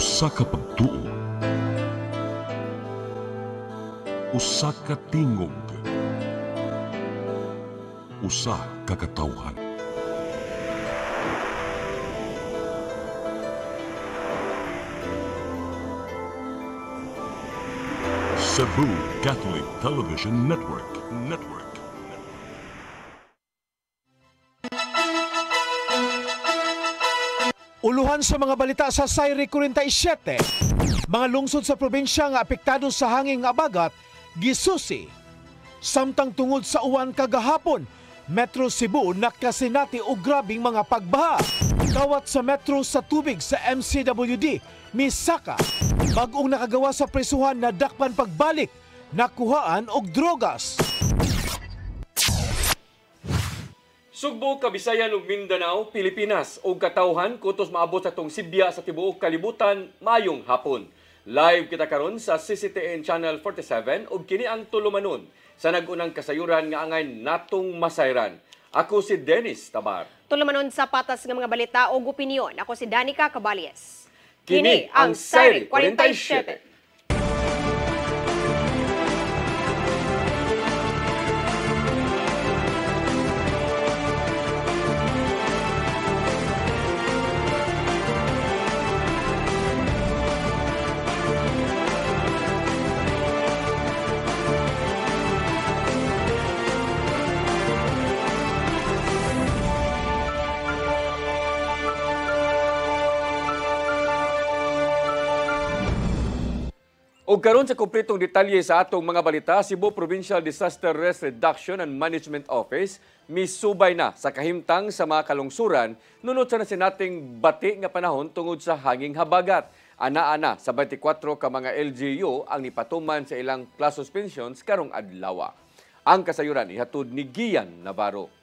Usa ka pagtuo, usa ka tingog, usa ka katawhan. Cebu Catholic Television Network. Uluhan sa mga balita sa Sayri 47. Mga lungsod sa probinsya nga apektado sa hanging abagat, gisusi. Samtang tungod sa uwan kagahapon, Metro Cebu nakasinati og grabing mga pagbaha. Kawat sa metro sa tubig sa MCWD, misaka. Bag-ong nakagawa sa prisuhan na dakpan pagbalik, nakuhaan og drogas. Sugbo, Kabisayan ug Mindanao, Pilipinas ug katawhan kutos maabot sa tong Sibya sa tibuok kalibutan mayong hapon. Live kita karon sa CCTN Channel 47 ug kini ang tulumanon sa nag-unang kasayuran nga angay natong masayran. Ako si Dennis Tabar. Tulumanon sa patas ng mga balita ug opinyon. Ako si Danica Caballes. Kini ang Sayri 47. O karon sa kumpletong detalye sa atong mga balita, Cebu Provincial Disaster Risk Reduction and Management Office misubay na sa kahimtang sa mga kalungsuran nunod sa nasinating bati nga panahon tungod sa hanging habagat. Ana-ana sa 24 ka mga LGU ang nipatuman sa ilang class suspensions karong adlaw. Ang kasayuran ihatod ni Gian Navarro.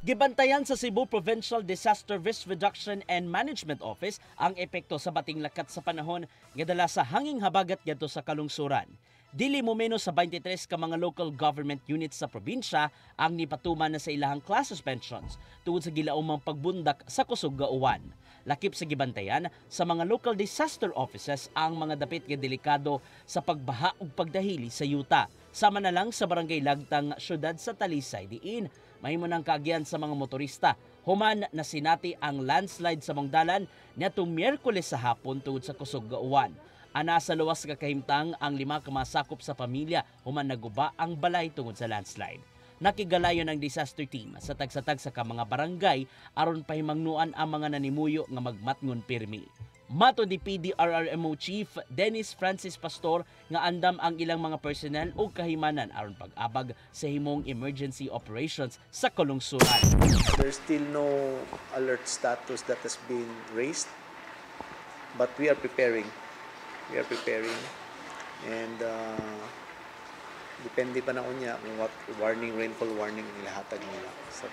Gibantayan sa Cebu Provincial Disaster Risk Reduction and Management Office ang epekto sa bating lakat sa panahon nga dala sa hanging habagat ngadto sa kalungsuran. Dili mo menos sa 23 ka mga local government units sa probinsya ang nipatuman na sa ilahang class suspensions tungod sa gilaumang pagbundak sa kusog nga uwan. Lakip sa gibantayan sa mga local disaster offices ang mga dapit nga delikado sa pagbaha ug pagdahili sa yuta. Sama na lang sa barangay Lagtang, syudad sa Talisay diin mahimo nang kaagyan sa mga motorista. Human na sinati ang landslide sa Mongdalan niadtong Miyerkules sa hapon tungod sa kusog nga uwan. Ana sa luwas nga kahimtang ang 5 ka masakop sa pamilya human naguba ang balay tungod sa landslide. Nakigalayon ang disaster team sa tag-sa ka mga barangay aron pahimangnuan ang mga nanimuyo nga magmatngon pirmi. Mato di PDRRMO Chief Dennis Francis Pastor nga andam ang ilang mga personnel o kahimanan aron pag-abag sa himong emergency operations sa kalungsuran. There's still no alert status that has been raised, but we are preparing. And depende pa na unya kung what rainfall warning ilahatag nila sa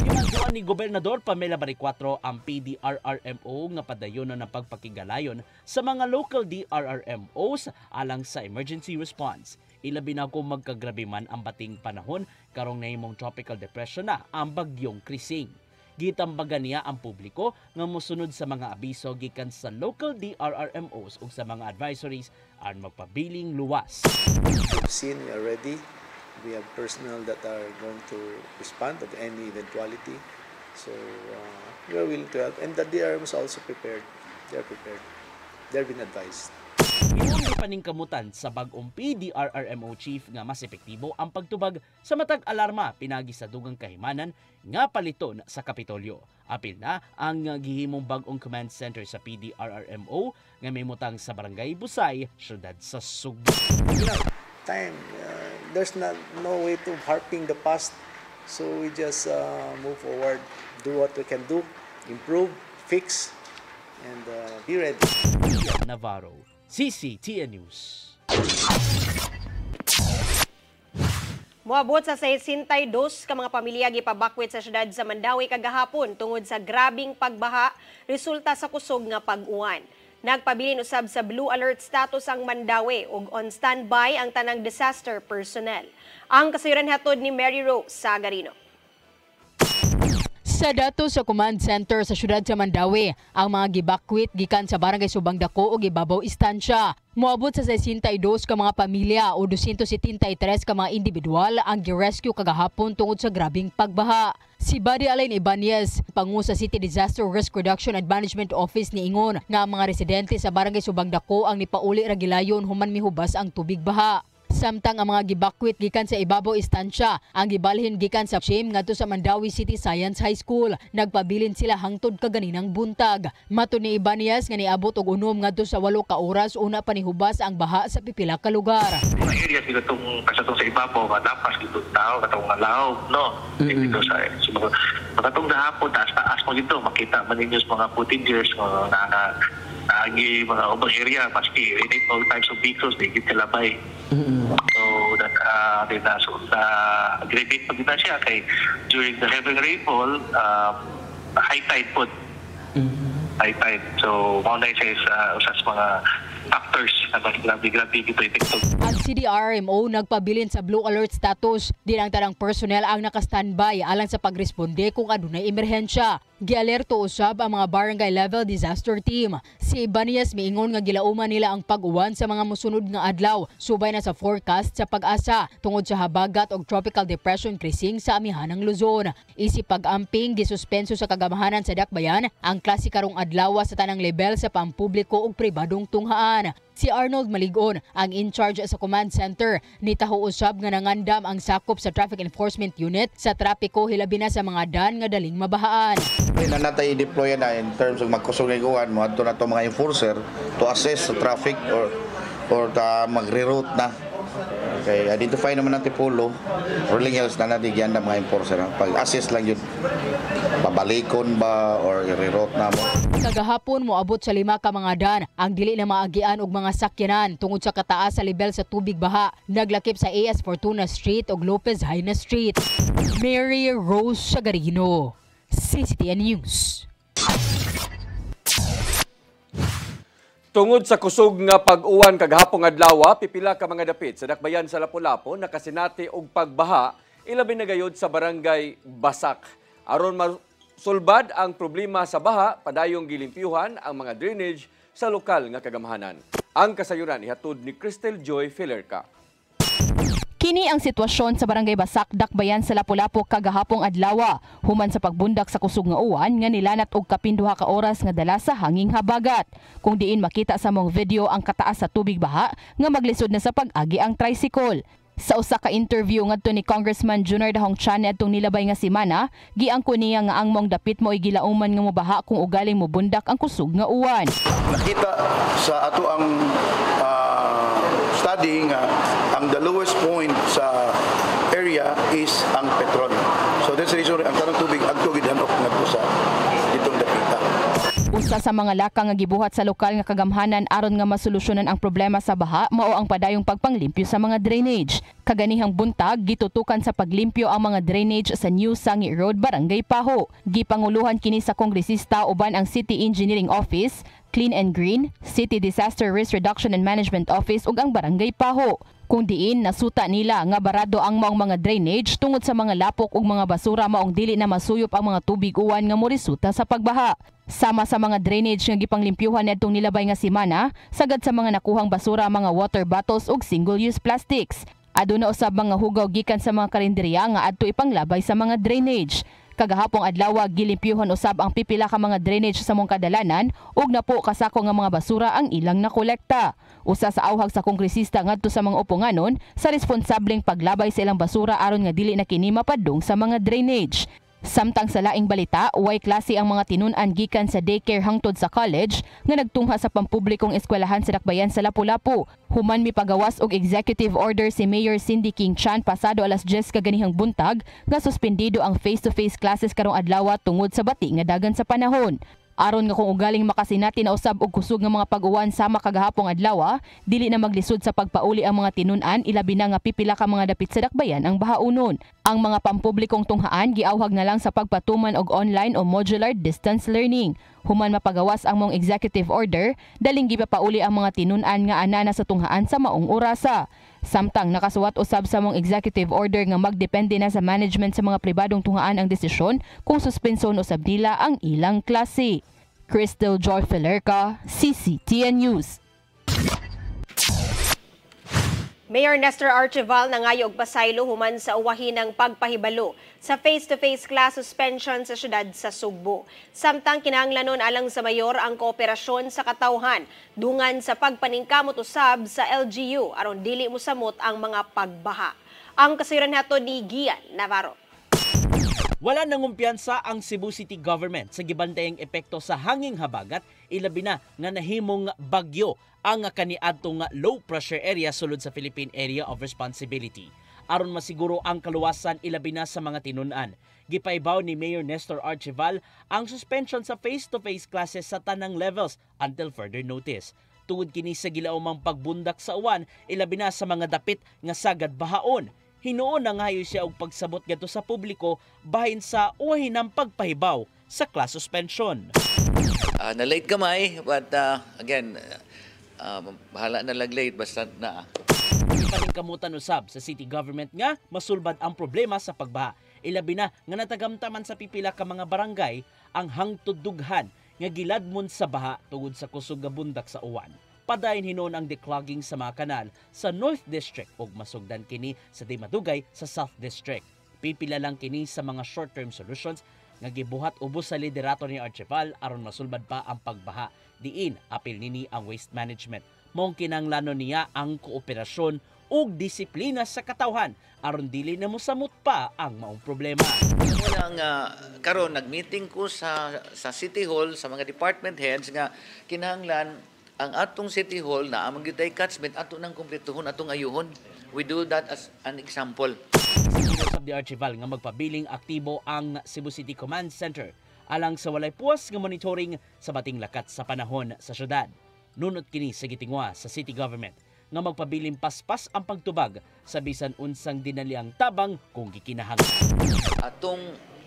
Imanduan ni Gobernador Pamela Baricuatro ang PDRRMO nga padayonon ng pagpakigalayon sa mga local DRRMOs alang sa emergency response. Ilabi na kung magkagrabe man ang bating panahon karong nahimong tropical depression na ang bagyong Krising. Gitambagan niya ang publiko nga mosunod sa mga abiso gikan sa local DRRMOs ug sa mga advisories aron magpabiling luwas. We've seen, we are ready. We have personnel that are going to respond to any eventuality. So we are willing to help. And the DRMs are also prepared. They are prepared. They have been advised. Ilang paningkamutan sa bag-ong PDRRMO Chief nga mas epektibo ang pagtubag sa matag alarma pinagi sa dugang kahimanan nga paliton sa Kapitolyo. Apil na ang gihimong bag-ong command center sa PDRRMO nga mimutang sa Barangay Busay, syudad sa Sugbo. There's no way to harping the past, so we just move forward, do what we can do, improve, fix, and be ready. Navarro, CCTN News. Moabot sa 62 ka mga pamilya gipabakwit sa syudad sa Mandawi kagahapon tungod sa grabing pagbaha resulta sa kusog nga pag-uwan. Nagpabilin usab sa blue alert status ang Mandawi ug on standby ang tanang disaster personnel. Ang kasayuran hatod ni Mary Rose Sagarino. Sa datos sa command center sa syudad sa Mandawi, ang mga gibakwit gikan sa barangay Subang Dako o Gibabaw Istansya. Moabot sa 62 ka mga pamilya o 273 ka mga individual ang girescue kagahapon tungod sa grabing pagbaha. Si Buddy Alain Ibanez, pangu sa City Disaster Risk Reduction and Management Office niingon nga ang mga residente sa barangay Subang Dako ang nipauli ra gilayon human mihubas ang tubig baha. Samtang ang mga gibakwit gikan sa Ibabaw Istansya ang gibalhin gikan sa Shim ngadto sa Mandawi City Science High School. Nagpabilin sila hangtod kaganinang buntag. Matud ni Ibanez nga niabot og unom ngadto sa 8 ka oras una pa nihubas ang baha sa pipila ka lugar. Mga area sila itong kasatong sa Ibabaw, kadapas dito tao, katong nga laog, no? Dito sa makatong gahapon, taas mo dito, makita man ninyo sa mga footages, mga agi mga ubang area, maski all types of vehicles, they get kalabay. So that gradate pa din na siya kay during the heavy rainfall, high tide po. High tide. So maunay siya usas mga factors na grabe dito ito. Ang CDRMO nagpabilin sa blue alert status. Di ang tanang personnel ang naka-standby alang sa pagresponde kung adunay emerhensya. Gialerto usab ang mga barangay level disaster team. Si Ibanez miingon nga gilauman nila ang pag-uwan sa mga mosunod nga adlaw subay na sa forecast sa pag-asa tungod sa habagat og tropical depression krising sa amihanang Luzon. Isip pag-amping gisuspenso sa kagamahanan sa Dakbayan ang klase karong adlaw sa tanang level sa pampubliko ug pribadong tunghaan. Si Arnold Maligon, ang in-charge sa command center, nitaho usab nga nangandam ang sakop sa Traffic Enforcement Unit sa trapiko hilabi na sa mga dan nga daling mabahaan. Na natay i-deploy na in terms of magkusuligoan mo adto na to mga enforcer to assess the traffic or magre-route na. Okay, identify naman natin pulo or else na natin yan na mga enforcer. Pag-assess lang yun, pabalikon ba or i-reroute na mo. Kagahapon moabot sa 5 ka mga dan ang dili na maagian og mga sakyanan tungod sa kataas sa level sa tubig baha. Naglakip sa AS Fortuna Street ug Lopez Haina Street. Mary Rose Sagarino, CCTN News. Tungod sa kusog nga pag-uwan kagahapong adlaw, pipila ka mga dapit sa Dakbayan sa Lapu-Lapu nakasinati og pagbaha ilabi na gayud sa barangay Basak. Aron masulbad ang problema sa baha, padayong gilimpyuhan ang mga drainage sa lokal nga kagamahanan. Ang kasayuran ihatod ni Crystal Joy Filerca. Kini ang sitwasyon sa barangay Basak, Dakbayan sa Lapu-Lapu kagahapong adlaw human sa pagbundak sa kusog nga uwan nga nilanat og kapinduha ka oras nga dala sa hanging habagat. Kung diin makita sa mong video ang kataas sa tubig baha nga maglisod na sa pag-agi ang tricycle. Sa usa ka interview ngadto ni Congressman Junior Dahong Chane atong nilabay nga semana, giangko niya nga ang mong dapit mo igilauman nga mobaha kung ugaling mobundak ang kusog nga uwan. Nakita sa ato ang study nga ang the lowest point sa area is ang Petron. So that's the reason ang tanong tubig agtugid hanok ngadto sa ditong dapita. Usa sa mga laka nga gibuhat sa lokal nga kagamhanan aron nga masolusyonan ang problema sa baha mao ang padayong pagpanglimpyo sa mga drainage. Kaganihang buntag gitutukan sa paglimpyo ang mga drainage sa New Sangi Road, Barangay Paho. Gipanguluhan kini sa kongresista uban ang City Engineering Office, Clean and Green, City Disaster Risk Reduction and Management Office ug ang Barangay Paho. Kung diin nasuta nila nga barado ang mga drainage tungod sa mga lapok ug mga basura maong dili na masuyop ang mga tubig uwan nga moresulta sa pagbaha. Sama sa mga drainage nga gipanglimpyuhan nitong nilabay nga semana, sagad sa mga nakuhang basura mga water bottles ug single-use plastics. Aduna usab mga hugaw gikan sa mga karinderya nga adto ipanglabay sa mga drainage. Kagahapong adlaw gilimpyuhan usab ang pipila ka mga drainage sa mong kadalanan ug napo kasako nga mga basura ang ilang nakolekta. Usa sa awhag sa kongresista ngadto sa mga uponganon sa responsableng paglabay sa ilang basura aron nga dili na kini mapadung sa mga drainage. Samtang sa laing balita, way klase ang mga tinun-an gikan sa daycare hangtod sa college nga nagtungha sa pampublikong eskwelahan sa Dakbayan sa Lapu-Lapu. Human mipagawas og executive order si Mayor Cindy King Chan pasado alas 10 kaganihang buntag nga suspendido ang face-to-face classes karong adlaw tungod sa bati nga dagan sa panahon. Aron nga kung ugaling makasinati na usab og kusog nga mga pag-uwan sama kagahapong adlaw, dili na maglisod sa pagpauli ang mga tinun-an ilabi na nga pipila ka mga dapit sa Dakbayan ang bahaunon. Ang mga pampublikong tunghaan giawhag na lang sa pagpatuman og online o modular distance learning. Human mapagawas ang mong executive order, daling gipapauli ang mga tinun-an nga anana sa tunghaan sa maong orasa. Samtang nakasuwat usab sa mong executive order nga magdepende na sa management sa mga pribadong tungaan ang desisyon kung suspenson usab nila ang ilang klase. Crystal Joy Felerca, CCTN News. Mayor Nestor Archival nangayo og pasaylo human sa uwahin ng pagpahibalo sa face-to-face class suspension sa syudad sa Sugbo. Samtang kinahanglanon alang sa mayor ang kooperasyon sa katawhan dungan sa pagpaningkamot usab sa LGU aron dili mosamot ang mga pagbaha. Ang kasiran nato ni Gian Navarro. Wala nangumpiyansa ang Cebu City Government sa gibantayang epekto sa hanging habagat, ilabi na nga nahimong bagyo ang kaniadtong low pressure area sulod sa Philippine Area of Responsibility. Aron masiguro ang kaluwasan ilabi na sa mga tinun-an. Gipaibaw ni Mayor Nestor Archival ang suspension sa face-to-face classes sa tanang levels until further notice. Tungod kini sa gilaumang pagbundak sa uwan, ilabi na sa mga dapit nga sagad bahaon. Hinuon na ngayon siya og pagsabot gadto sa publiko bahin sa uwahin ng pagpahibaw sa class suspension. Na-late kamay, but again, bahala na lag-late, basta na. Paningkamutan usab sa city government nga masulbad ang problema sa pagbaha. Ilabi na nga natagamtaman sa pipila ka mga barangay ang hangtod dughan nga giladmon sa baha tungod sa kusog nga bundak sa uwan. Padayon hinon ang declogging sa mga kanal sa North District ug masugdan kini sa Dimadugay sa South District. Pipila lang kini sa mga short-term solutions nga gibuhat ubos sa liderato ni Archival aron masulbad pa ang pagbaha. Diin apil nini ang waste management. Mong kinahanglanon niya ang kooperasyon ug disiplina sa katawhan aron dili na mosamot pa ang maong problema. Unang karon nag-meeting ko sa City Hall sa mga department heads nga kinahanglan ang atong City Hall na amang gyud catchment ato nang kumpletuhon atong ayuhon. We do that as an example. Sa di Archival nga magpabiling aktibo ang Cebu City Command Center alang sa walay puwas nga monitoring sa bating lakat sa panahon sa syudad. Nunot kini sa gitingwa sa city government nga magpabiling paspas ang pagtubag sa bisan unsang dinaliang tabang kung gikinahanglan.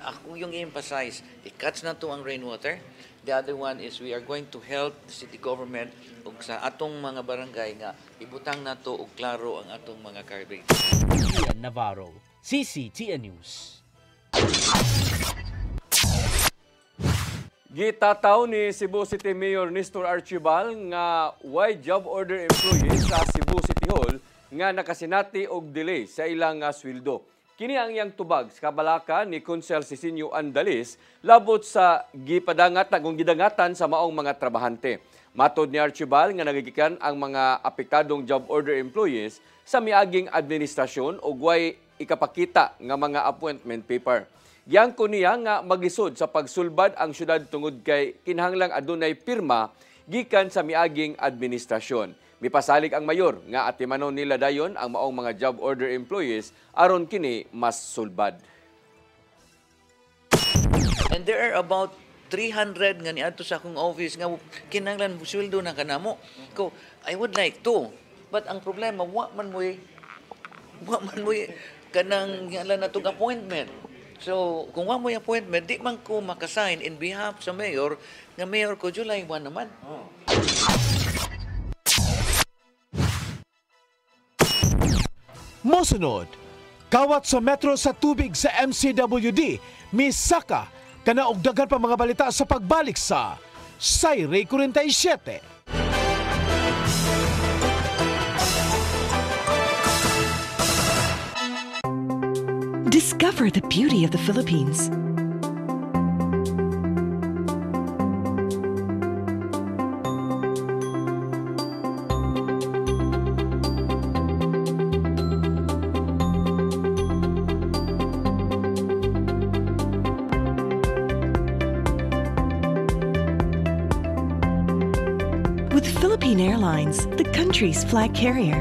Ako yung emphasize, i-catch na to ang rainwater. The other one is we are going to help the city government ug sa atong mga barangay nga ibutang na to og klaro ang atong mga garbage. Ian Navarro, CCTN News. Gitataw ni Cebu City Mayor Nestor Archival nga wide job order employees sa Cebu City Hall nga nakasinati og delay sa ilang sweldo. Kini ang iyang tubag sa kabalaka ni Consel Cicinio Andalis labot sa gidangatan sa maong mga trabahante. Matod ni Archival nga nagigikan ang mga apektadong job order employees sa miaging administrasyon o way ikapakita nga mga appointment paper. Giyangko niya nga magisod sa pagsulbad ang syudad tungod kay kinahanglang adunay pirma gikan sa miaging administrasyon. Mipasalig ang mayor nga atimanon nila dayon ang maong mga job order employees aron kini mas sulbad. And there are about 300 nga niadto sa akong office nga kinahanglan sweldo na kanamo. Ko, I would like to. But ang problema, wa man mo kanang ngalan natong appointment. So, kung wa mo appointment, di man ko makasign in behalf sa mayor, nga mayor ko July 1 naman. Mosunod, kawat sa metro sa tubig sa MCWD, misaka kana og daghan pa mga balita sa pagbalik sa Sayre 47. Discover the beauty of the Philippines. With Philippine Airlines, the country's flag carrier.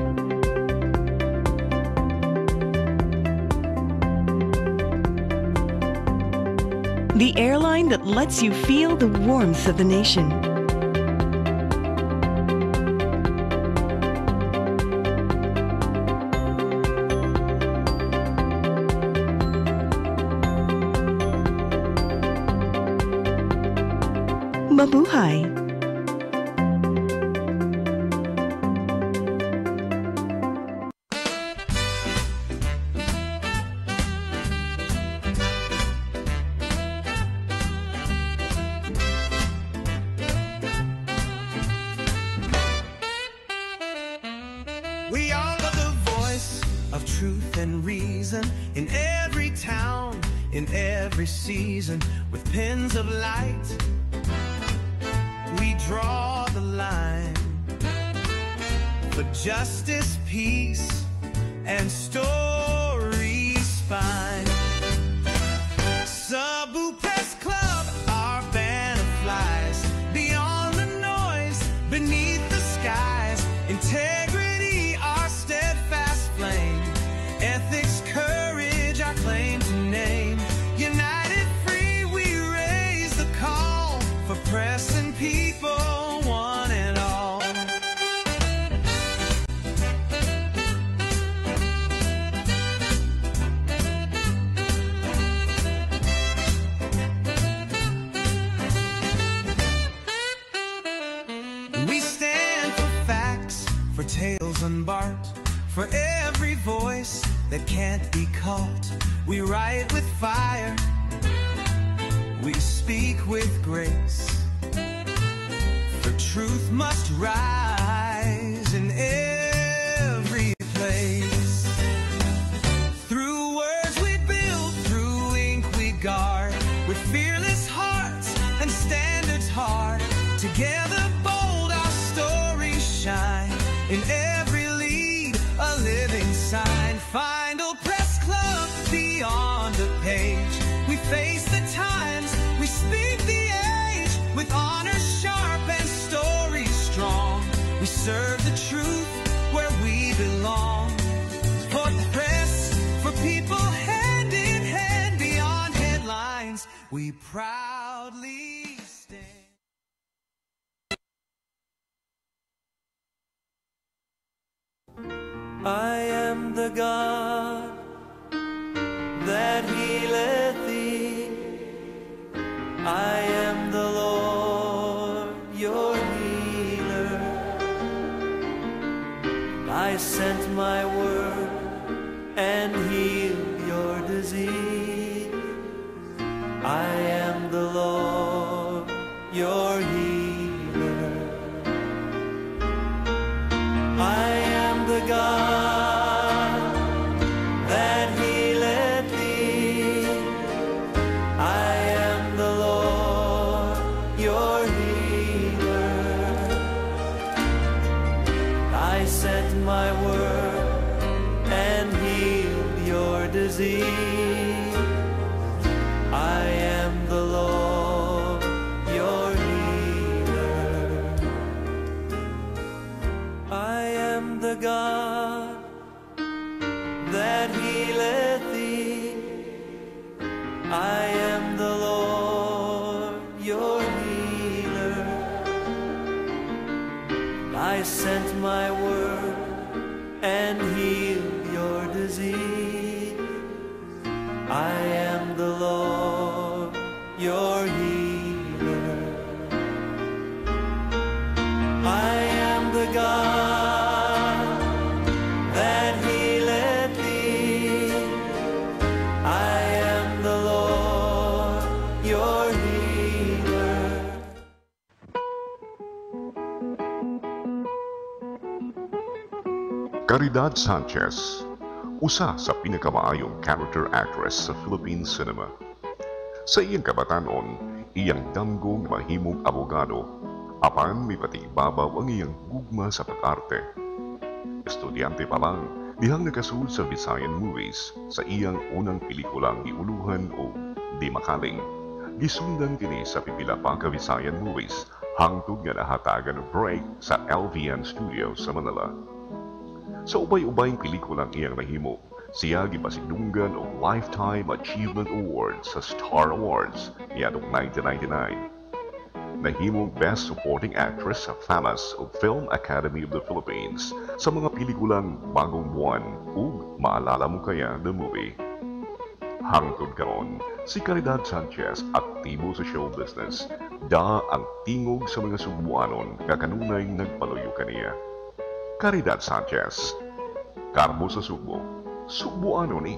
The airline that lets you feel the warmth of the nation. Mabuhay! and reason in every town, in every season, with pens of light. We draw the line for justice, peace, and stories fine. Cebu Press Club, our banner flies beyond the noise, beneath the skies. Integrity, our steadfast flame. Ethics, courage, our claim to name. United, free, we raise the call for press and people, one and all. We stand for facts, for tales unbarked, for every voice that can't be caught. We write with fire, we speak with grace, for truth must rise in every place. Through words we build, through ink we guard, with fearless hearts and standards hard. Together bold our stories shine, in every lead a living sign. Find Old Press Club beyond the page. We face the times, we speak the age, with honor sharp and stories strong. We serve the truth where we belong. For the press, for people, hand in hand, beyond headlines, we proudly stand. I am the God that healeth thee. I am the Lord, your healer. I sent my word and healed your disease. I am the Lord, your healer. I am the God that healeth thee. I am the Lord, your healer. I sent my word and healed your disease. I am the Lord, your healer. I am the God that healeth thee. I am the Lord, your healer. I sent my word and healed your disease. I am the Lord, your healer. I am the God that healeth thee. I am the Lord, your healer. Caridad Sanchez, usa sa pinakamaayong character actress sa Philippine cinema. Sa iyang kabatanon, iyang damgong mahimong abogado, apan may patibabaw ang iyang gugma sa pag-arte. Estudyante pa lang, dihang nakasul sa Visayan movies sa iyang unang pelikulang giuluhan o Di Makaling. Gisundan kini sa pipila pa ka Visayan movies hangtod nga nahatagan ng break sa LVN Studios sa Manila. Sa ubay-ubayng pelikulang iyang nahimo, siya gipasidunggan og Lifetime Achievement Award sa Star Awards niadtong 1999. Nahimong Best Supporting Actress sa FAMAS o Film Academy of the Philippines sa mga pelikulang Bagong Buwan ug Maalala Mo Kaya the Movie. Hangtod karon, si Caridad Sanchez aktibo sa show business, da ang tingog sa mga Subuanon nga kanunay nagpaluyo kaniya. Caridad Sanchez, Karbo sa Subo, Subuanon ni.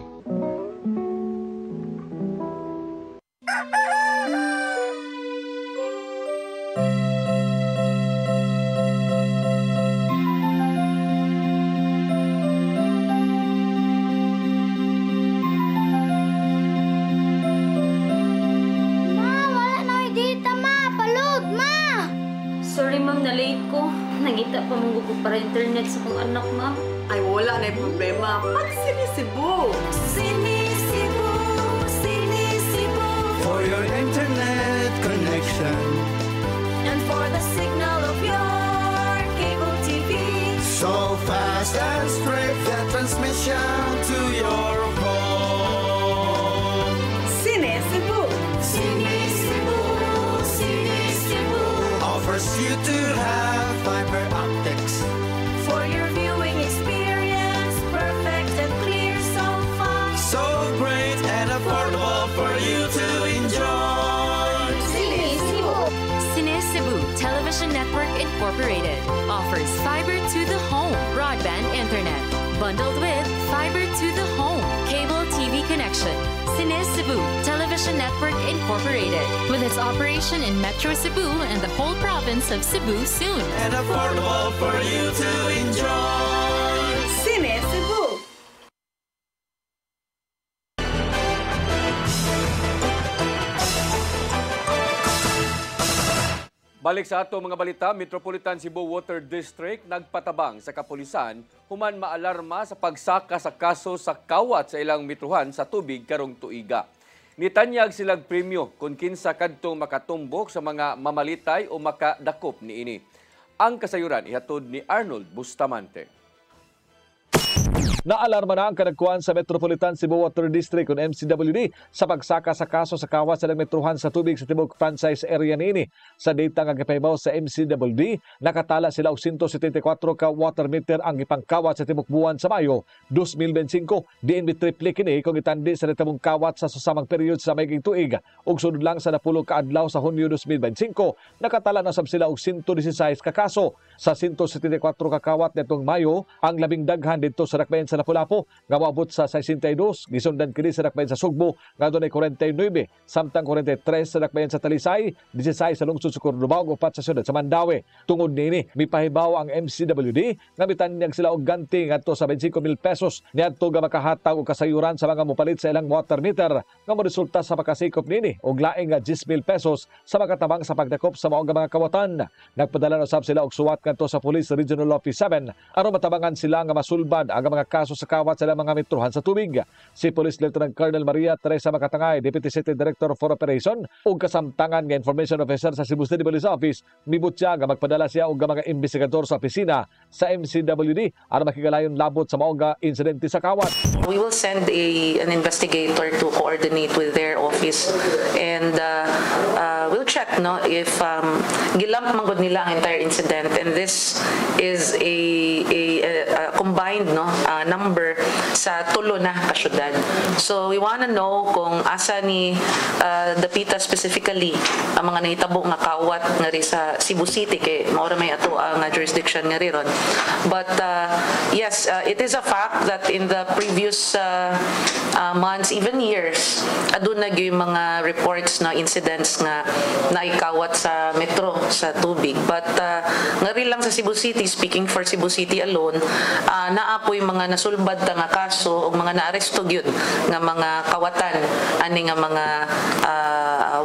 na late ko. Nangita pa mong gugo para internet sa kong anak, ma'am. Ay, wala na yung problema. Pag-Sinisibu! Sinisibu, Sinisibu. For your internet connection. And for the signal of your cable TV. So fast and straight, the transmission to your home. Sinisibu! Sinisibu, Sinisibu. Offers you to have fiber optics. For your viewing experience, perfect and clear so far. So great and affordable for you to enjoy. Sinisibu Television Network Incorporated offers fiber to the home broadband internet bundled with fiber to the home cable TV connection. Sinisibu Television Network Incorporated with its operation in Metro Cebu and the whole province of Cebu soon. And affordable for you to enjoy. Sinisibu! Balik sa ato mga balita, Metropolitan Cebu Water District nagpatabang sa kapulisan human maalarma sa pagsaka sa kaso sa kawat sa ilang metrohan sa tubig karong tuiga. Nitanyag silang premyo kung kinsa kadtong makatumbok sa mga mamalitay o makadakop niini. Ang kasayuran ihatod ni Arnold Bustamante. Naalarma na ang kanagkuhan sa Metropolitan Cebu Water District o MCWD sa pagsaka sa kaso sa kawat sa metrohan sa tubig sa Tibok Franchise Area niini. Sa data nga gipahibaw sa MCWD, nakatala sila og 174 ka water meter ang ipangkawat sa Tibok buwan sa Mayo 2025. Diin triple kini kung itandi sa natabong kawat sa susamang period sa maiging tuig. Ug sunod lang sa 10 ka adlaw sa Hunyo 2025, nakatala na sab sila og 116 ka kaso. Sa 174 ka kawat nitong Mayo, ang labing daghan dito sa Dakbayan sa Lapu-Lapu nga moabot sa 62, gisundan kini sa Dakbayan sa Sugbo nga dunay 49, samtang 43 sa Dakbayan sa Talisay, 16 sa lungsod sa Cordobao ug 4 sa syudad sa Mandaue. Tungod niini, mipahibaw ang MCWD nga mitanyag sila og ganti ngadto sa 25,000 pesos niadto nga makahatag og kasayuran sa mga mopalit sa ilang water meter nga moresulta sa pagkasikop niini og laing nga 10,000 pesos sa makatabang sa pagdakop sa mao nga mga kawatan. Nagpadala na usab sila og suwat ngadto sa Police Regional Office 7 aron matabangan sila nga masulbad ang mga kaso sa kawat sa mga metrohan sa tubig. Si Police Lieutenant Colonel Maria Teresa Makatangay, Deputy City Director for Operation ug kasamtangan nga Information Officer sa Cebu City Police Office, mibutya nga magpadala siya og mga investigador sa opisina sa MCWD aron makigalayon labot sa mao nga insidente sa kawat. We will send an investigator to coordinate with their office and we'll check if gilamp man gud nila ang entire incident, and this is a combined number sa tulo na kasyudad. So we want to know kung asa ni Dapita specifically ang mga nahitabo nga kawat nga ri sa Cebu City kay maura may ato ang jurisdiction nga riron. But yes, it is a fact that in the previous months, even years, aduna gyud mga reports na incidents nga naikawat sa metro sa tubig. But nga ri lang sa Cebu City, speaking for Cebu City alone, naapoy mga nasulbad ta nga kaso o mga naaresto gyud nga mga kawatan ani nga mga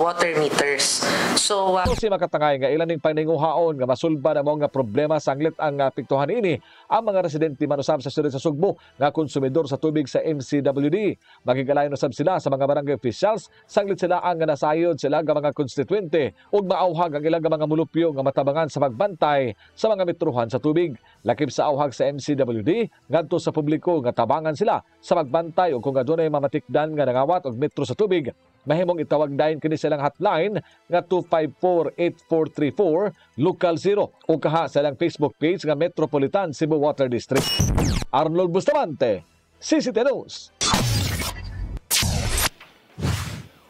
water meters. So si Makatangay nga ilan ning paninguhaon nga masulbad ang mga problema sanglit ang apektuhan ini ang mga residente manusab sa siyudad sa Sugbo nga konsumidor sa tubig sa MCWD. Magigalayon usab sila sa mga barangay officials sanglit sila ang nasayod sila nga mga konstituente ug maauhag ang ilang mga mulupyo nga matabangan sa pagbantay sa mga metrohan sa tubig. Lakip sa auhag sa MCWD ngadto sa publiko nga tabangan sila sa pagbantay ug kung adunay mamatikdan nga nangawat og metro sa tubig, mahimong itawag dayon kini silang hotline nga 254-8434 local 0 o kaha sa ilang Facebook page nga Metropolitan Cebu Water District. Arnold Bustamante, CCT News.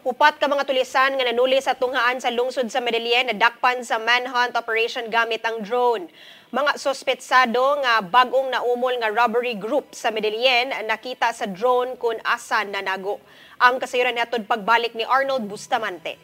Upat ka mga tulisan nga nanuli sa tunghaan sa lungsod sa Medellin na dakpan sa manhunt operation gamit ang drone. Mga sospetsado nga bagong naumol nga robbery group sa Medellin nakita sa drone kung asan nanago. Ang kasayuran natod pagbalik ni Arnold Bustamante.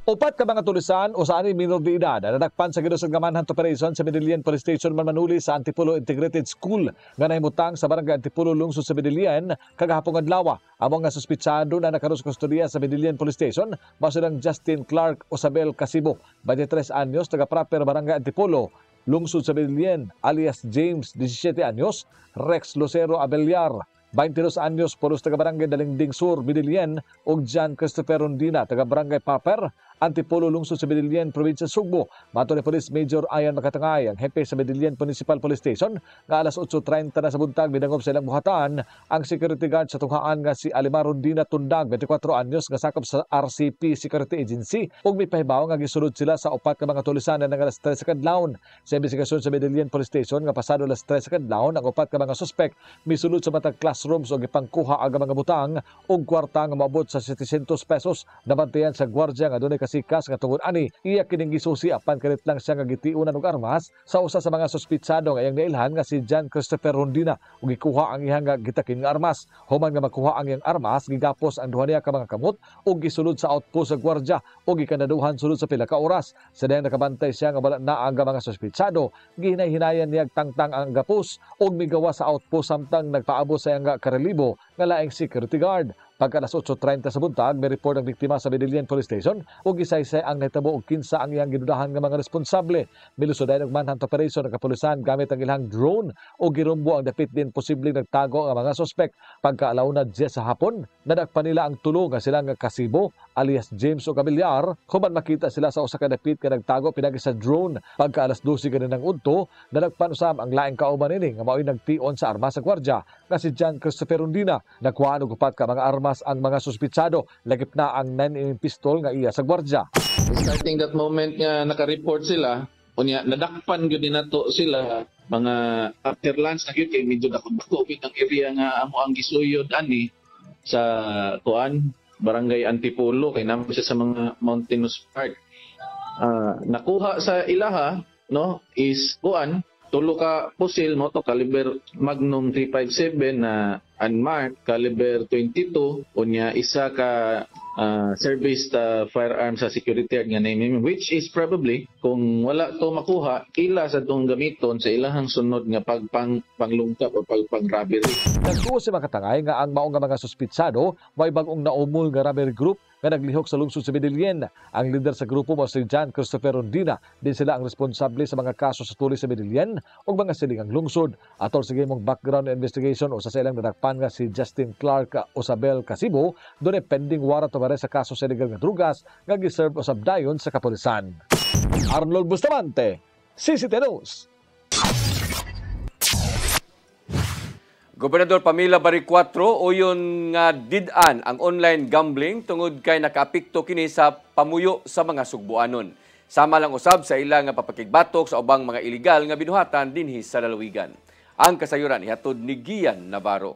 Upat ka mga tulisan o sa ani minor de edad na nadakpan sa ginusog nga manhunt operation sa Medellin Police Station Manmanuli sa Antipolo Integrated School nga nahimutang sa barangay Antipolo lungsod sa Medellin kagahapon adlaw. Among nga suspitsado na nakaroon sa kustodiya sa Medellin Police Station mao silang Justin Clark Osabel Casibo, 23 anyos, taga proper barangay Antipolo lungsod sa Medellin, alias James, 17 anyos, Rex Lucero Abellar, 22 anyos, pulos taga barangay Dalingding Sur, Medellin, ug John Christopher Rondina, taga barangay Paper, Antipolo lungsod sa Medellin, probinsya Sugbo. Mato ni Police Major Ayan Makatangay, ang hepe sa Medellin Municipal Police Station, nga alas 8:30 na sa buntag midangop sa ilang buhatan ang security guard sa tunghaan nga si Alimar Rondina Tundag, 24 anyos, nga sakop sa RCP Security Agency, ug may pahibaw nga gisulod sila sa upat ka mga tulisanan nga alas 3 sa kadlawon. Sa investigasyon sa Medellin Police Station nga pasado alas 3 sa kadlawon, ang upat ka mga suspek misulod sa matag classrooms ug ipangkuha ang mga butang ug kwarta nga moabot sa 700 pesos. Nabantayan sa gwardiya nga dunay sikas nga tungod ani iya kining gisusi apan kalit lang siya nga gitiunan og armas sa usa sa mga suspitsado nga iyang nailhan nga si John Christopher Rondina ug gikuha ang iyang gitakin nga armas. Human nga makuha ang iyang armas, gigapos ang duha niya ka mga kamot ug gisulod sa outpost sa gwardiya ug gikanaduhan sulod sa pila ka oras. Sa dayang nakabantay siya nga wala na ang mga suspitsado, gihinay-hinayan niya tangtang ang gapos ug migawa sa outpost samtang nagpaabot sa iyang karelibo nga laing security guard. Pagka alas 8:30 sa buntag, may report ang biktima sa Medellin Police Station ug gisaysay ang nahitabo og kinsa ang iyang gidudahan nga mga responsable. Milusoday og manhunt operation ng kapulisan gamit ang ilang drone ug girumbo ang dapit din posibleng nagtago ang mga suspek. Pagka alauna 10 sa hapon, nadakpan nila ang tulo nga silang Casibo alias James o Cabillar, human makita sila sa usa ka dapit nga nagtago pinagi sa drone. Pagka alas 12 ganinang udto, nadakpan usab ang laing kauban nini nga mao'y nagtion sa armas sa gwardiya nga si John Christopher Rondina. Nakuhaan og upat ka mga armas ang mga suspitsado, lagip na ang 9mm pistol nga iya sa gwardiya. Starting that moment nga naka-report sila, unya nadakpan gyud nato sila mga after lunch na gyud kay medyo dako ang area nga amo ang gisuyod ani sa kuan barangay Antipolo kay namo siya sa mga mountainous part. Nakuha sa ilaha no is kuan tulo ka pusil moto caliber Magnum 357 na unmarked caliber 22 unya isa ka service firearm sa security guard nga name which is probably kung wala to makuha ila sa tong gamiton sa ilahang sunod nga panglungkap o pang-robbery. Nagtuo si Makatangay nga ang maong nga mga suspitsado may bagong naumol nga robbery group nga naglihok sa lungsod sa Medellin. Ang leader sa grupo mo si John Christopher Rondina. Din sila ang responsable sa mga kaso sa tuloy sa Medellin o mga silingang lungsod. Atol sa mong background investigation o sa silang nadakpan nga si Justin Clark Osabel Casibo, doon ay pending warrant of arrest sa kaso sa illegal nga drugas nga giserve usab dayon sa kapulisan. Arnold Bustamante, CCTV News. Gobernador Pamela Bari 4 uyon nga did-an ang online gambling tungod kay nakaapekto kini sa pamuyo sa mga sugbuanon. Sama lang usab sa ilang nga papakigbatok sa ubang mga iligal nga binuhatan dinhi sa lalawigan. Ang kasayuran ihatod ni Gian Navarro.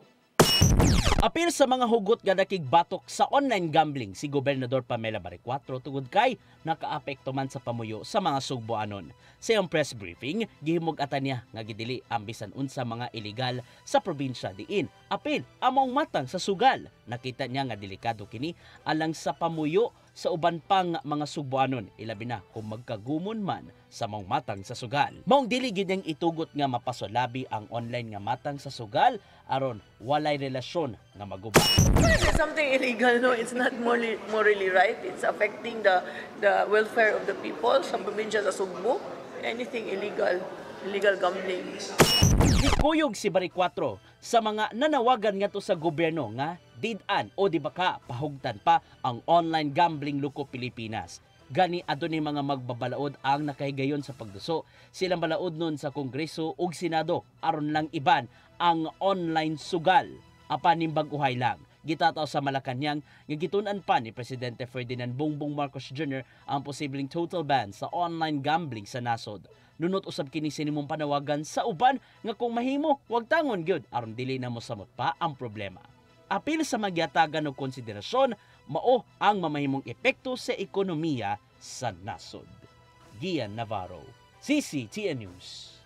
Apil sa mga hugot nga nakigbatok sa online gambling si Gobernador Pamela Bari 4 tungod kay nakaapekto man sa pamuyo sa mga sugbuanon. Sa iyang press briefing, gihimug-atan niya nga gidili ang bisan unsa mga iligal sa probinsya diin. Apil among matang sa sugal. Nakita niya nga delikado kini alang sa pamuyo sa uban pang mga sugbuanon, ilabi na kung magkagumon man sa mga matang sa sugal. Maong dili gid niyang itugot nga mapasolabi ang online nga matang sa sugal aron walay relasyon nga maguba. It's something illegal, no? It's not morally right. It's affecting the welfare of the people sa probinsya sa Sugbo. Anything illegal gambling. Ikuyog si Bari 4 sa mga nanawagan nga to sa gobyerno nga did-an o di baka pahugtan pa ang online gambling luko Pilipinas. Gani adunay mga magbabalaod ang nakahigayon sa pagduso. Silang balaod nun sa Kongreso ug Senado aron lang iban ang online sugal. Apan nimbaguhay lang. Gitataw sa Malacañang nga gitun-an pa ni Presidente Ferdinand Bongbong Marcos Jr. ang posibleng total ban sa online gambling sa nasod. Nunot usab kini sinimong panawagan sa uban nga kung mahimo wag tangon gyud aron dili na mo samot pa ang problema. Apil sa magyatagan og konsiderasyon mao ang mamahimong epekto sa ekonomiya sa nasod. Gian Navarro, CCTN News.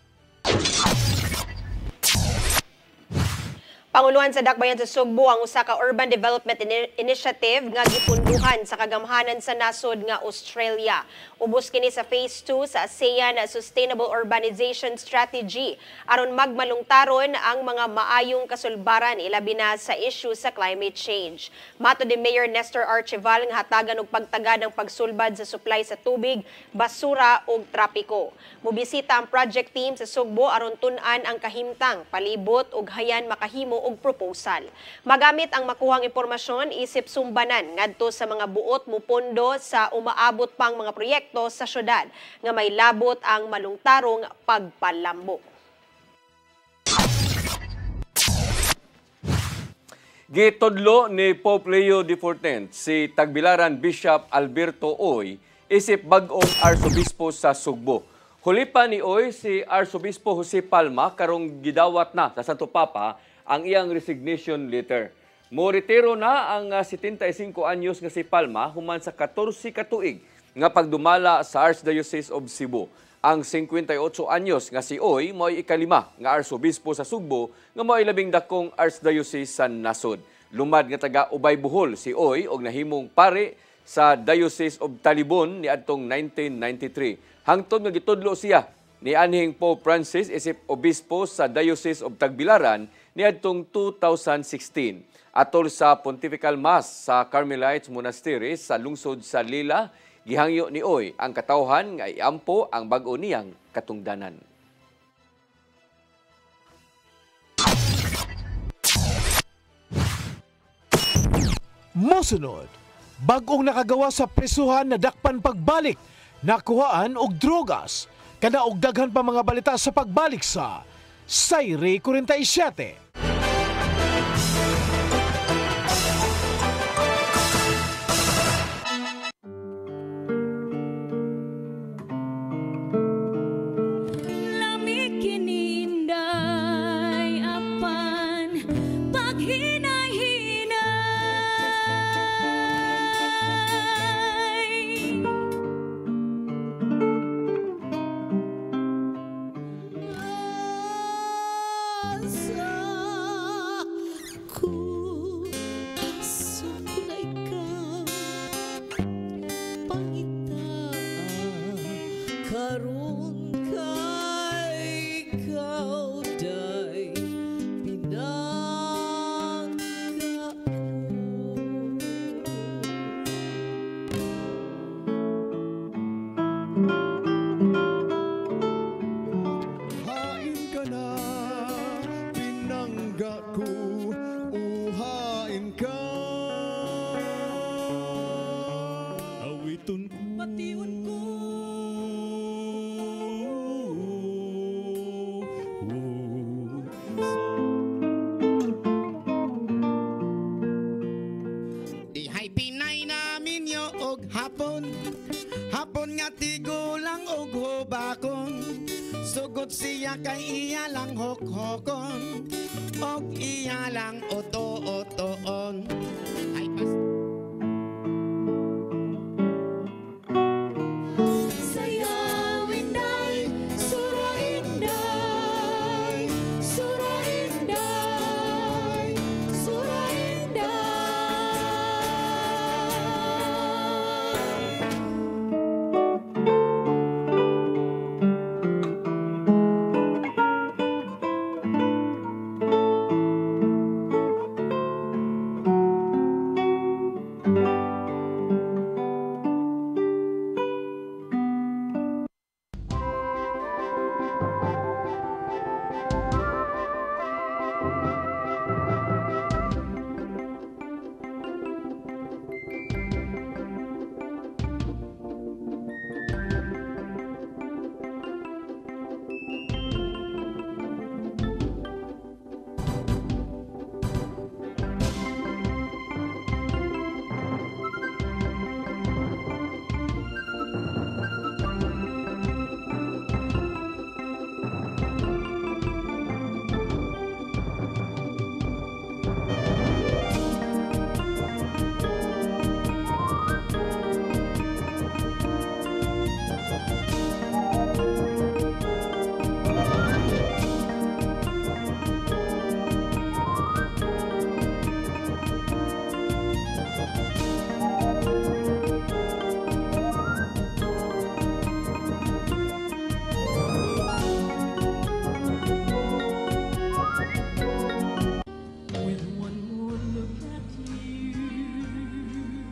Panguluhan sa Dakbayan sa Sugbo ang usa ka urban development initiative nga gipunduhan sa kagamhanan sa nasod nga Australia. Ubos kini sa phase 2 sa ASEAN Sustainable Urbanization Strategy aron magmalungtaron ang mga maayong kasulbaran ilabi na sa issue sa climate change. Mato ni Mayor Nestor Archival nga hatagan og pagtagad ng pagsulbad sa supply sa tubig, basura ug trapiko. Mobisita ang project team sa Sugbo aron tun-an ang kahimtang palibot ug hayan makahimo og proposal. Magamit ang makuhang impormasyon isip sumbanan ngadto sa mga buot mupondo sa umaabot pang mga proyekto sa syudad nga may labot ang malungtarong pagpalambo. Gitudlo ni Pope Leo XIV si Tagbilaran Bishop Alberto Oy isip bag-ong Arsobispo sa Sugbo. Hulipa ni Oy si Arsobispo Jose Palma karong gidawat na sa Santo Papa ang iyang resignation letter. Moritero na ang 75 anyos nga si Palma human sa 14 ka tuig nga pagdumala sa Archdiocese of Cebu. Ang 58 anyos nga si Oy mo'y ikalima nga Arsobispo sa Sugbo nga mo'y labing dakong Archdiocese sa nasod. Lumad nga taga Ubay Bohol si Oy og nahimong pare sa Diocese of Talibon niadtong 1993. Hangtod nga gitudlo siya ni anhing Pope Francis isip obispo sa Diocese of Tagbilaran niadtong 2016. Atol sa Pontifical Mass sa Carmelites Monastery sa lungsod sa Lila, gihangyo ni Oy ang katawhan nga iampo ang bag-o niyang katungdanan. Mosunod, bag-ong nakagawa sa prisuhan na dakpan pagbalik, nakuhaan og drogas, kada og daghan pa mga balita sa pagbalik sa Sayre 47. Hapon nga tigulang og hubakon, sugot siya kay iya lang hok-hokon, og iya lang oto-otoon. Ay pas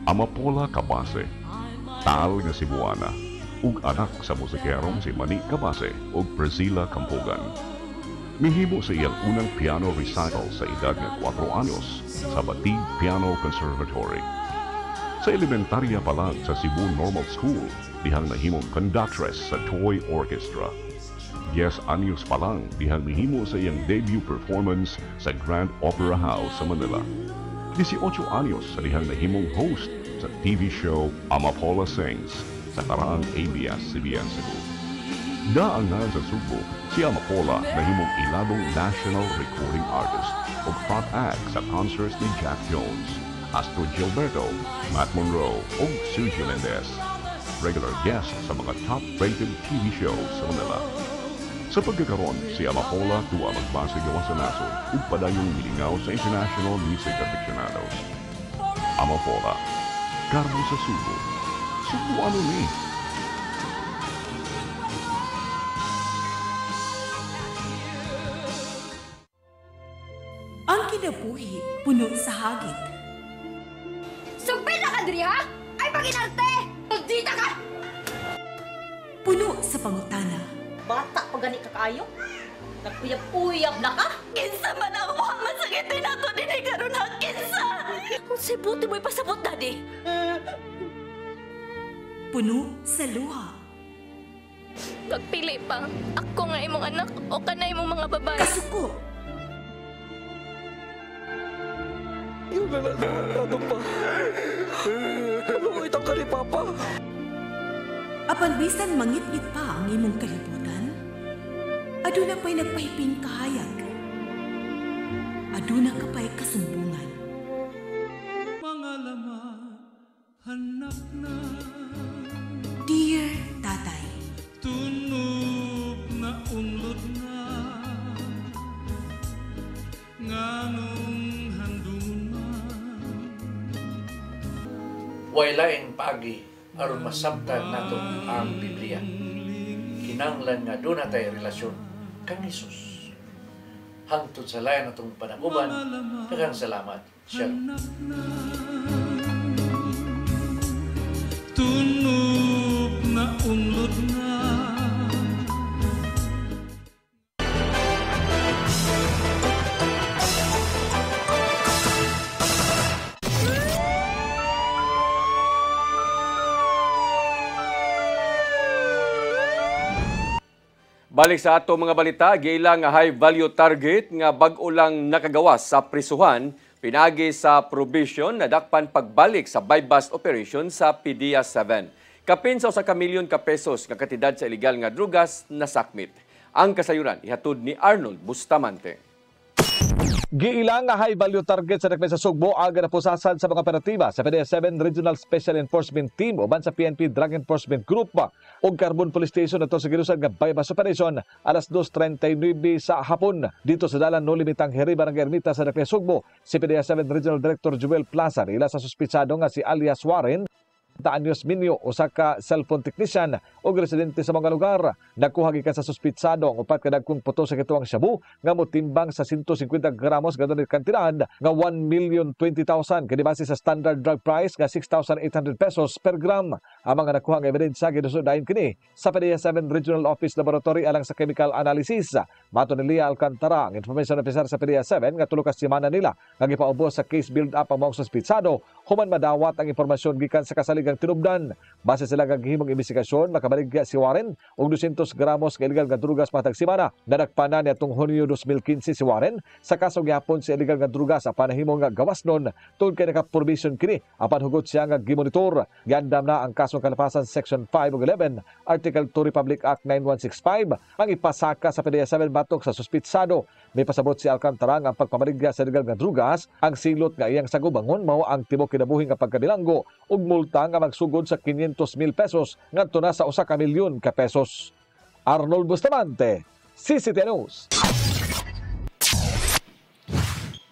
Amapola Cabase, tal nga Cebuana, ug anak sa musikerong si Manny Cabase ug Priscilla Campogan. Mihimo sa iyang unang piano recital sa edad nga 4 anyos sa Batig Piano Conservatory. Sa elementarya pa lang sa Cebu Normal School, dihang nahimong conductress sa Toy Orchestra. 10 anyos pa lang dihang mihimo sa iyang debut performance sa Grand Opera House sa Manila. 18 anyos sa dihang nahimong host sa TV show Amapola Sings sa karaang ABS-CBN Cebu. Daangan sa Subo, si Amapola nahimong ilabong national recording artist o front act sa concerts ni Jack Jones, Astro Gilberto, Matt Monroe o Suzy Mendez. Regular guest sa mga top-rated TV shows sa Manila. Sa pagkakaroon, si Amapola tuwa magbase gawa sa nasod ug padayong milingaw sa International Music Aficionados. Amapola, Carbo sa Subo. Subo ano ni? Ang kinabuhi, puno sa hagit. Sugpil na ka, Dri, ha? Ay, paginarte! Magdita ka! Puno sa pangutana. Bata pa gani ka kayo? Nagpuyab-uyab na ka? Kinsa man ang mga masakitin ako din ay karoon ha, kinsa! Kung sibuti mo'y pasabot, Daddy. Puno sa luha. Pagpili pa, ako nga imong anak o kanay imong mga babae. Kasuko. Yung lalakado pa. Ano itang kali, Papa? Apan bisan mangit-ngit pa ang imong kalibutan, aduna pa'y nagpahiping kahayag. Aduna ka pa'y kasumbungan. Mga lama, hanap na. Dear Tatay, Tunog na unlod na. Nganong handungon man. Way laing pagi aron masabtan nato ang Biblia. Kinahanglan nga doon natay relasyon kang Hesus. Hangtod sa layan natong panaguban, daghang salamat. Shalom. Tunog na unlod na. Balik sa ato mga balita, giila nga high value target nga bag-o lang nakagawas sa prisuhan, pinagi sa provision na dakpan pagbalik sa buy-bust operation sa PDEA 7. Kapin sa 1 milyon ka pesos nga katidad sa illegal nga drugas na sakmit. Ang kasayuran ihatod ni Arnold Bustamante. Giilang nga high value target sa Dakbayan sa Sugbo aga napusasan sa mga operatiba sa PDEA 7 Regional Special Enforcement Team uban sa PNP Drug Enforcement Group ug Carbon Police Station ato sa gilusad nga buy-bust operation alas 2:39 sa hapon dito sa dalan No Limitang Heri Barangay Ermita sa Dakbayan Sugbo. Si PDEA 7 Regional Director Joel Plaza nila sa suspitsado nga si alias Warren Anyos Minyo, usa ka cellphone technician o residente sa mga lugar. Nakuha gikan sa suspitsado ang upat ka dagkong puto sa kituang shabu nga motimbang sa 150 gramos gadon kantidad nga 1,020,000 kini base sa standard drug price nga 6,800 pesos per gram. Ang mga nakuha nga ebidensya ginusudayon kini sa PDEA 7 Regional Office Laboratory alang sa chemical analysis. Mato ni Lia Alcantara, ang information officer sa PDEA 7 nga tulo ka semana nila nga gipaubos sa case build up ang mga suspitsado human madawat ang impormasyon gikan sa kasaligan tinubdan. Base sila nga gihimong imbestigasyon, makabaligya si Warren og 200 gramos ka illegal nga drugas matag semana. Nadakpanan niadtong Hunyo 2015 si Warren sa kaso gihapon sa illegal nga drugas sa panahimo nga gawas nun tungod kay naka-provision kini apan hugot siya nga gimonitor. Giandam na ang kasong kalapasan Section 5 ug 11 Article 2 Republic Act 9165 ang ipasaka sa PDEA 7 batok sa suspitsado. May pasabot si Alcantara nga ang pagpamaligya sa illegal nga drugas ang silot nga iyang sagubangon mao ang tibok kinabuhi nga pagkabilanggo ug multa nga magsugod sa 500,000 pesos ngadto na sa 1 milyon ka pesos. Arnold Bustamante, CCTV News.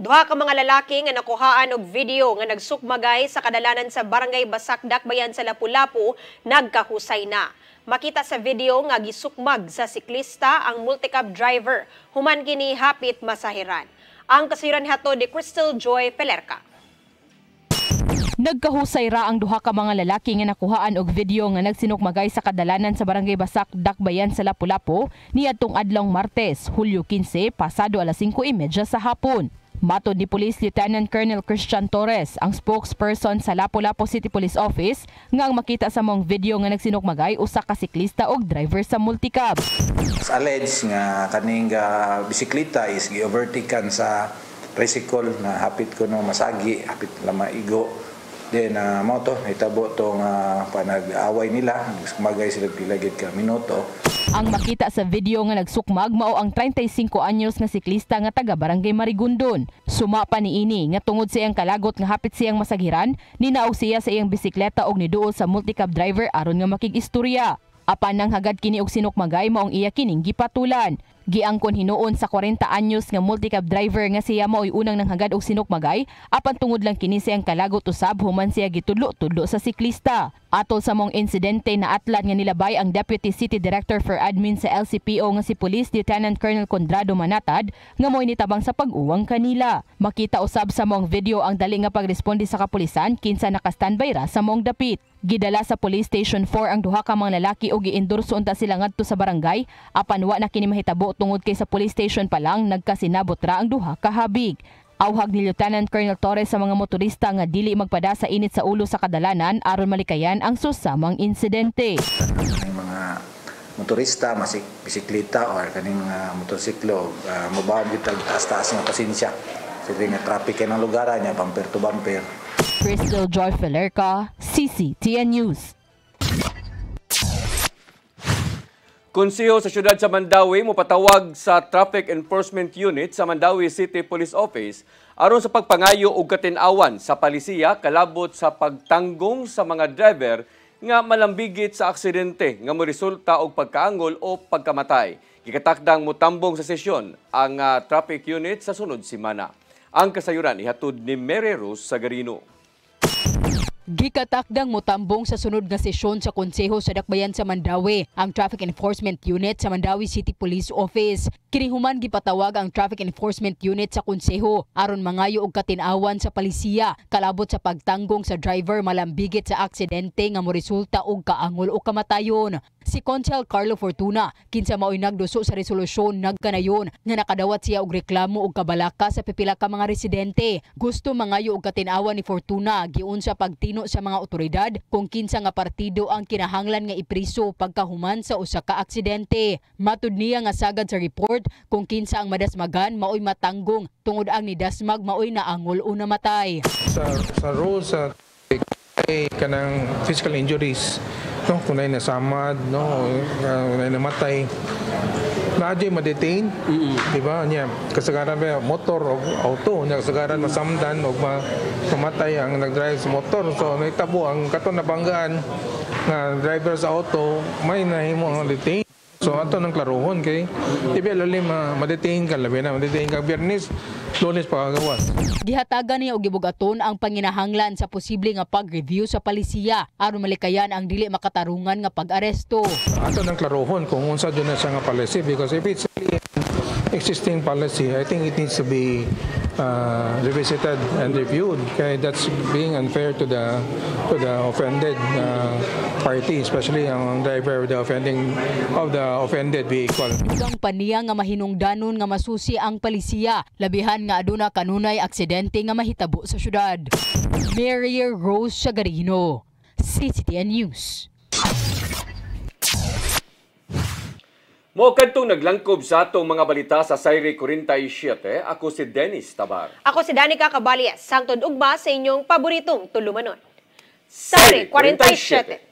Duha ka mga lalaki nga nakuhaan og video nga nagsukmagay sa kadalanan sa Barangay Basak, Dakbayan sa Lapu-Lapu nagkahusay na. Makita sa video nga gisukmag sa siklista ang multicab driver human kini hapit masahiran. Ang kasayuran hato ni Crystal Joy Pelerca. Nagkahusay ra ang duha ka mga lalaki nga nakuhaan og video nga nagsinukmagay sa kadalanan sa Barangay Basak, Dakbayan sa Lapu-Lapu niadtong adlong Martes, Hulyo 15, pasado alas 5:30 sa hapon. Matod ni Police Lieutenant Colonel Christian Torres, ang spokesperson sa Lapu-Lapu City Police Office, nga ang makita sa mong video nga nagsinukmagay usa ka siklista og driver sa multicab. Alleged nga kaning bisikleta is gi-overtaken sa tricycle na hapit ko no masagi, hapit lamaigo. Then mo to hitabo tong panag-away nila, sumagay sila pilagid ka minuto. Ang makita sa video nga nagsukmag mao ang 35 anyos nga siklista nga taga Barangay Marigondon. Suma pa niini nga tungod sa iyang kalagot nga hapit siyang masagiran, ninaog siya sa iyang bisikleta og niduol sa multicab driver aron nga makig-istorya. Apan nang hagad kini og sinukmagay maong iya kining gipatulan. Giangkon hinuon sa 40 anyos nga multicab driver nga siya mao'y unang nanghagad og sinukmagay, apan tungod lang kini siyang kalagot usab human siya gitudlo-tudlo sa siklista. Atol sa mong insidente na atlan nga nilabay ang Deputy City Director for Admin sa LCPO nga si Police Lieutenant Colonel Condrado Manatad nga mo'y nitabang sa pag-uwang kanila. Makita usab sa mong video ang dali nga pagresponde sa kapulisan kinsa naka-standby ra sa mong dapit. Gidala sa Police Station 4 ang duha ka mga lalaki og giendorso unta sila ngadto sa barangay, apan wa na kini mahitabo tungod kay sa police station pa lang nagkasinabot ra ang duha ka habig. Awhag ni Lieutenant Colonel Torres sa mga motorista nga dili magpada sa init sa ulo sa kadalanan aron malikayan ang susamang insidente. Mga motorista, bisikleta or kaning motorsiklo, mabawag gitag taas-taas nga pasensya. Sige nga traffic ng lugar niya bumper to bumper. Crystal Joy Felerca, CCTN News. Konseho sa siyudad sa Mandawi mopatawag sa Traffic Enforcement Unit sa Mandawi City Police Office aron sa pagpangayo og katin-awan sa palisiya kalabot sa pagtanggong sa mga driver nga malambigit sa aksidente nga moresulta og pagkaangol o pagkamatay. Gikatakdang motambong sa sesyon ang traffic unit sa sunod semana. Ang kasayuran ihatod ni Mary Rose Sagarino. Gikatakdang motambong sa sunod nga sesyon sa Konseho sa Dakbayan sa Mandawi ang Traffic Enforcement Unit sa Mandawi City Police Office. Kinihuman gipatawag ang Traffic Enforcement Unit sa Konseho aron mangayo og katin-awan sa palisiya kalabot sa pagtanggong sa driver malambigit sa aksidente nga moresulta og kaangol o kamatayon. Si Consul Carlo Fortuna kinsa mao'y nagduso sa resolusyon nagkanayon nga nakadawat siya og reklamo og kabalaka sa pipila ka mga residente. Gusto mangayo og katin-awan ni Fortuna giun sa pagtino sa mga otoridad kung kinsa nga partido ang kinahanglan nga ipriso pagkahuman sa usa ka aksidente. Matud niya nga sagad sa report kung kinsa ang madasmagan mao'y matanggong tungod ang nidasmag mao'y naangol o namatay. Sa rules sa kanang physical injuries, no, kung na nasamad, no, na namatay, na-adyo ma-detain, di ba? Kasagaran ba motor o auto, kasagaran masamdan o mamatay ang nag-drive sa motor. So, naitabo ang katon na banggaan na driver sa auto, may nahimo ang detain. So ato nang klarohon kay ibi lalim ma-detain ka labi na ma-detain ka Biyernes, Lunes pagagawas. Gihatagan niya og gibugaton ang panginahanglan sa posible nga pag-review sa palisiya aron malikayan ang dili makatarungan nga pag-aresto. Ato nang klarohon kung unsa jud na siya nga policy because if it's existing policy, I think it needs to be revisited and reviewed. Kaya that's being unfair to the offended party, especially ang driver of the offended vehicle. Dugang paniya nga mahinungdanon nga masusi ang palisiya, labihan nga aduna kanunay aksidente nga mahitabo sa syudad. Mary Rose Sagarino, CCTN News. Mo kadtong naglangkob sa atong mga balita sa Sayre 47, ako si Dennis Tabar. Ako si Danica Caballes, sangtod ugma sa inyong paboritong tulumanon. Sayre 47.